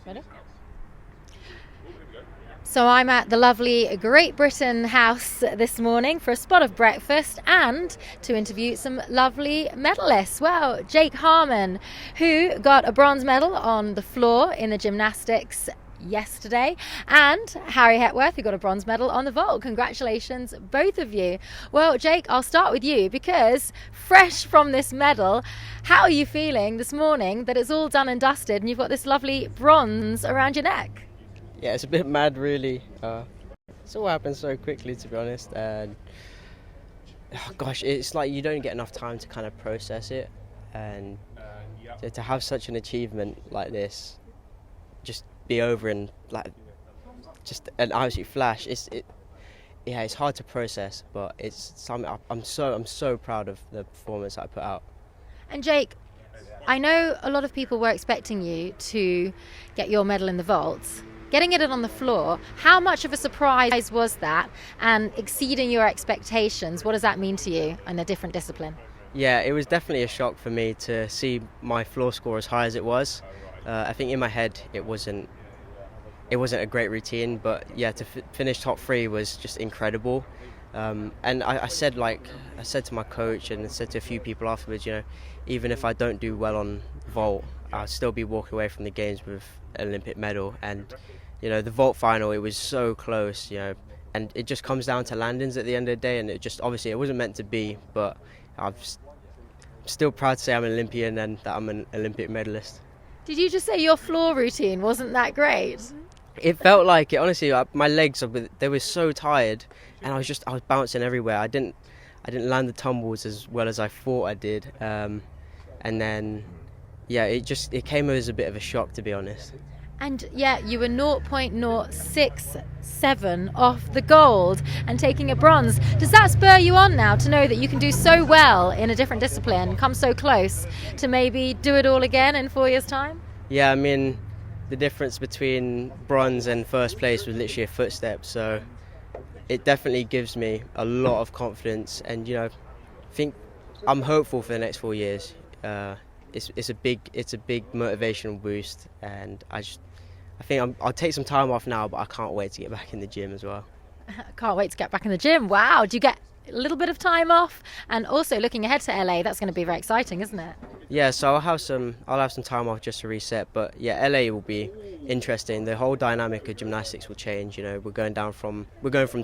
Ready? So I'm at the lovely Great Britain house this morning for a spot of breakfast and to interview some lovely medalists. Well, Jake Harman, who got a bronze medal on the floor in the gymnastics yesterday, and Harry Hepworth, who got a bronze medal on the vault. Congratulations, both of you. Well, Jake, I'll start with you because fresh from this medal, how are you feeling this morning that it's all done and dusted and you've got this lovely bronze around your neck? Yeah, it's a bit mad, really. It's all happened so quickly, to be honest. And gosh, it's like you don't get enough time to kind of process it, and to have such an achievement like this, just be over in like just an absolute flash. It's hard to process, but it's something I'm so proud of the performance I put out. And Jake, I know a lot of people were expecting you to get your medal in the vault. Getting it on the floor, how much of a surprise was that? And exceeding your expectations, what does that mean to you in a different discipline? Yeah, it was definitely a shock for me to see my floor score as high as it was. I think in my head it wasn't a great routine, but yeah, to finish top 3 was just incredible. And I said to my coach and said to a few people afterwards, even if I don't do well on vault, I'll still be walking away from the games with an Olympic medal. And the vault final, it was so close, and it just comes down to landings at the end of the day, and it just obviously it wasn't meant to be, but I'm still proud to say I'm an Olympian and that I'm an Olympic medalist. Did you just say your floor routine wasn't that great? It felt like it, honestly. My legs, they were so tired, and I was bouncing everywhere. I didn't land the tumbles as well as I thought I did, and then yeah, it came as a bit of a shock, to be honest. And yeah, you were 0.067 off the gold and taking a bronze. Does that spur you on now to know that you can do so well in a different discipline, come so close to maybe do it all again in 4 years' time? Yeah, I mean, the difference between bronze and first place was literally a footstep, so it definitely gives me a lot of confidence, and I think I'm hopeful for the next 4 years. It's a big motivational boost, and I think I'll take some time off now, but I can't wait to get back in the gym as well. Can't wait to get back in the gym. Wow, do you get a little bit of time off? And also looking ahead to LA, that's going to be very exciting, isn't it? Yeah, so I'll have some time off just to reset, but yeah, LA will be interesting. The whole dynamic of gymnastics will change. We're going from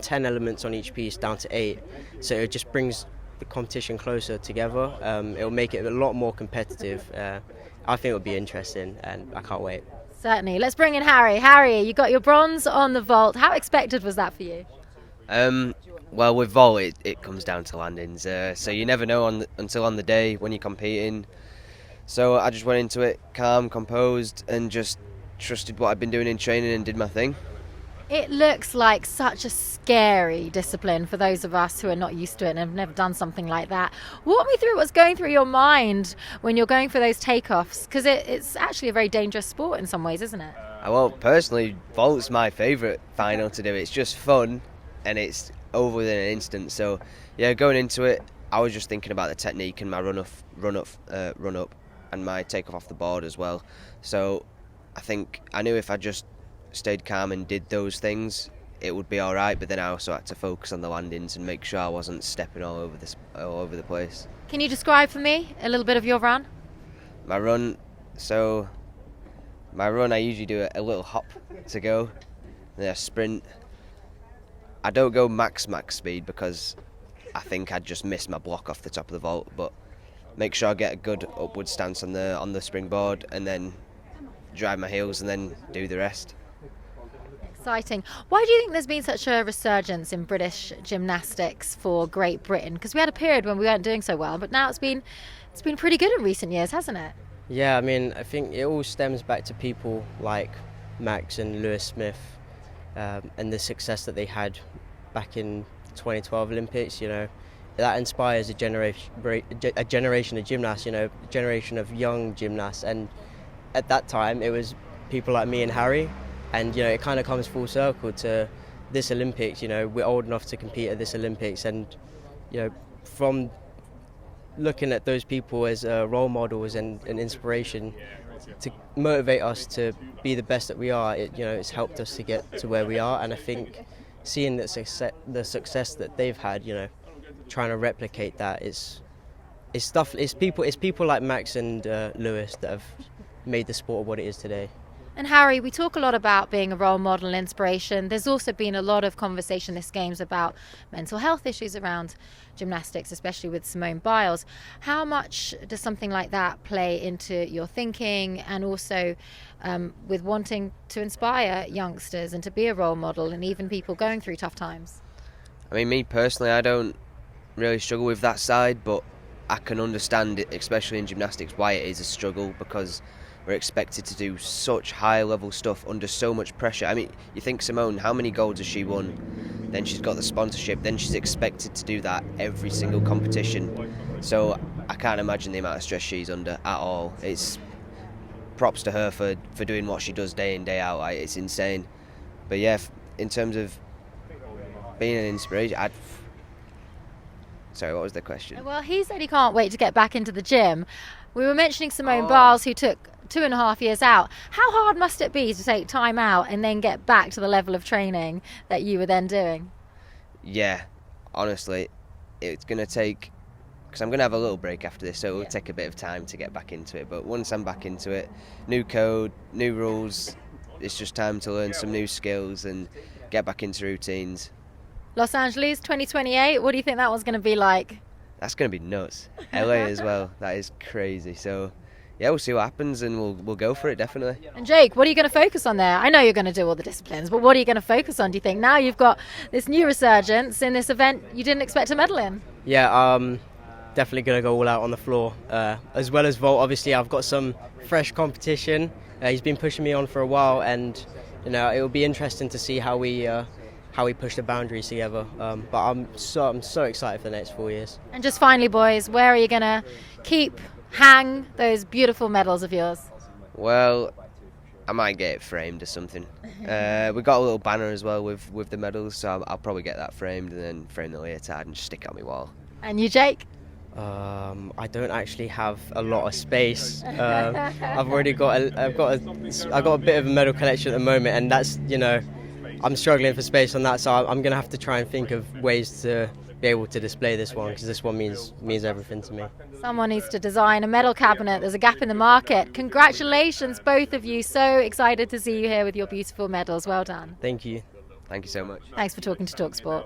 10 elements on each piece down to 8, so it just brings the competition closer together. It'll make it a lot more competitive. I think it'll be interesting, and I can't wait. Certainly. Let's bring in Harry. Harry, you got your bronze on the vault. How expected was that for you? Well, with vault, it comes down to landings. So you never know until on the day when you're competing. So I just went into it calm, composed, and just trusted what I've been doing in training and did my thing. It looks like such a scary discipline for those of us who are not used to it and have never done something like that. Walk me through what's going through your mind when you're going for those takeoffs, because it's actually a very dangerous sport in some ways, isn't it? Well, personally, vault's my favourite final to do. It's just fun, and it's over within an instant. So, yeah, going into it, I was just thinking about the technique and my run up, and my takeoff off the board as well. So, I think I knew if I just stayed calm and did those things, it would be all right. But then I also had to focus on the landings and make sure I wasn't stepping all over the place. Can you describe for me a little bit of your run? My run, I usually do a little hop to go, then a sprint. I don't go max speed because I think I'd just miss my block off the top of the vault. But make sure I get a good upward stance on the springboard, and then drive my heels and then do the rest. Exciting. Why do you think there's been such a resurgence in British gymnastics for Great Britain? Because we had a period when we weren't doing so well, but now it's been pretty good in recent years, hasn't it? Yeah, I mean, I think it all stems back to people like Max and Lewis Smith, and the success that they had back in 2012 Olympics. That inspires a generation of gymnasts, a generation of young gymnasts, and at that time it was people like me and Harry. And it kind of comes full circle to this Olympics. We're old enough to compete at this Olympics, and from looking at those people as role models and inspiration to motivate us to be the best that we are. It's helped us to get to where we are, and I think seeing the success that they've had, trying to replicate that is people like Max and Lewis that have made the sport what it is today. And Harry, we talk a lot about being a role model and inspiration. There's also been a lot of conversation this Games about mental health issues around gymnastics, especially with Simone Biles. How much does something like that play into your thinking, and also with wanting to inspire youngsters and to be a role model and even people going through tough times? I mean, me personally, I don't really struggle with that side, but I can understand it, especially in gymnastics, why it is a struggle, because we're expected to do such high-level stuff under so much pressure. I mean, you think Simone, how many golds has she won? Then she's got the sponsorship. Then she's expected to do that every single competition. So I can't imagine the amount of stress she's under at all. It's props to her for doing what she does day in, day out. It's insane. But yeah, in terms of being an inspiration, Sorry, what was the question? Well, he said he can't wait to get back into the gym. We were mentioning Simone Biles, who took 2.5 years out. How hard must it be to take time out and then get back to the level of training that you were then doing? Yeah, honestly, it's going to take, because I'm going to have a little break after this, so it will take a bit of time to get back into it. But once I'm back into it, new code, new rules, it's just time to learn some new skills and get back into routines. Los Angeles 2028, what do you think that one's going to be like? That's going to be nuts. LA as well, that is crazy. So yeah, we'll see what happens, and we'll go for it, definitely. And Jake, what are you going to focus on there? I know you're going to do all the disciplines, but what are you going to focus on, do you think? Now you've got this new resurgence in this event you didn't expect to medal in. Yeah, definitely going to go all out on the floor. As well as vault, obviously I've got some fresh competition. He's been pushing me on for a while, and it will be interesting to see how we push the boundaries together. But I'm so excited for the next 4 years. And just finally, boys, where are you going to hang those beautiful medals of yours? Well, I might get it framed or something. We got a little banner as well with the medals, so I'll probably get that framed and then frame the leotard and just stick it on my wall. And you, Jake? I don't actually have a lot of space. I've already got I've got a bit of a medal collection at the moment, and that's I'm struggling for space on that, so I'm going to have to try and think of ways to be able to display this one, because this one means everything to me. Someone needs to design a medal cabinet. There's a gap in the market. Congratulations, both of you. So excited to see you here with your beautiful medals. Well done. Thank you. Thank you so much. Thanks for talking to talkSPORT.